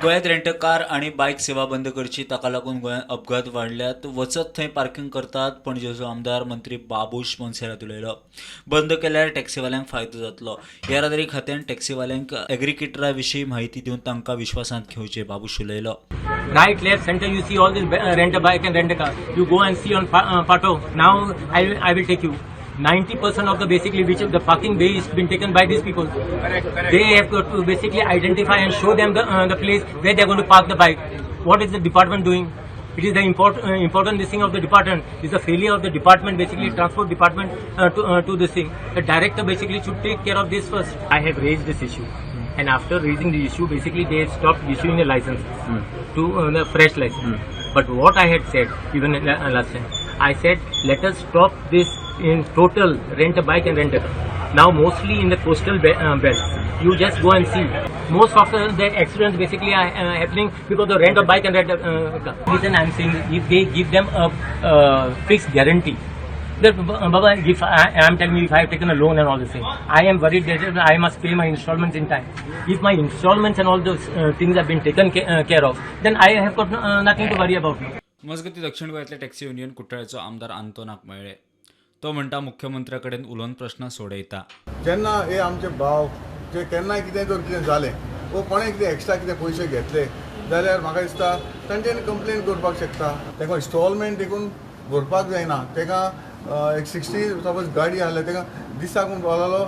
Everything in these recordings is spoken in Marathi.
गोंयांत रेंट कार आणि बायक सेवा बंद करची, ताका लागून गोंयांत अपघात वाडल्यात. वचत थंय पार्किंग करतात. पणजेचो आमदार मंत्री बाबूश मोन्सेरात उलयलो. बंद केल्यार टॅक्सीवाल्यांक फायदो जातलो. येरादारी खात्यान टॅक्सीवाल्यांक एग्रीगेटरा विशीं म्हायती दिवन तांकां विश्वासांत घेवचे, बाबूश उलयलो. Right, left, center, you see all this rent a bike and rent a car. You go and see on Pato. Now I will take you. 90% of the basically which the parking bay is been taken by these people. They have got to basically identify and show them the place where they are going to park the bike. What is the department doing? It is the important this thing of the department. It is the failure of the department, basically transport department to this thing. The director basically should take care of this first. I have raised this issue. And after raising the issue, basically they stopped issuing a license to the fresh license. But what I had said, even last time, I said let us stop this in total rent a bike and rent a car. Now mostly in the coastal belt, you just go and see. Most of the accidents basically are happening because of rent a bike and rent a car. Reason I am saying, if they give them a fixed guarantee. Baba, if I am telling you, if I have taken a loan and all this thing, I am worried that I must pay my installments in time. If my installments and all those things have been taken care of, then I have got nothing to worry about. मजगती दक्षिण गोंयांतले टॅक्सी युनियन कुट्टाळ्याचो आमदार आंतोनाक मेळ्ळे. तो म्हणटा मुख्यमंत्र्या कडेन उलोवन प्रश्न सोडयता. जेन्ना हे आमचे भाव जे केन्नाय कितें जर कितें जालें वो कोणें कितें एक्स्ट्रा कितें पयशे घेतले जाल्यार म्हाका दिसता तांच्यांनी कंप्लेन करपाक शकता. ताका इंस्टॉलमेंट देखून भरपाक जायना. ताका एक 60 सपोज गाडी आहले ताका दिसाक म्हूण बोलालो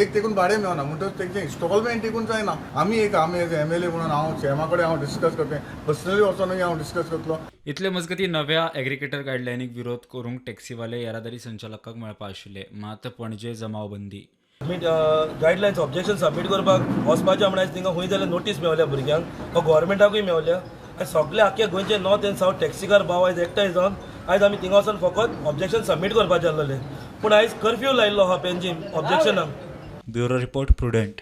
एक देखून भाडें मेळना म्हणटच तेंचे इंस्टॉलमेंट देखून जायना. आमी MLA म्हणून हांव सीएमा कडेन हांव डिस्कस करतें. पर्सनली वचोनूय हांव डिस्कस करतलो. इतले मजगती नव्या एग्रीगेटर गायडलायनीक विरोध करूंक टॅक्सीवाले येरादारी संचालकाक मेळपा आशिल्ले. मात पणजे जमावबंदी. गायडलायन्स ऑब्जेक्शन सबमीट करपाक वचपाचें म्हणून थिंगा खंय जाल्यार नोटीस मेवल्या भुरग्यांक वा गव्हर्मेंटाकूय मेवल्या. आयज सगळे आख्या गोंयचे नॉर्थ एंड सावथ टॅक्सीकार भाव आयज एकठांय जावन आयज आमी थिंगा वचून फकत ऑब्जेक्शन सबमीट करपाचें आसलेलें. पूण आयज कर्फ्यू लायिल्लो हा पेंजीम ऑब्जेक्शनाक. Bureau report prudent.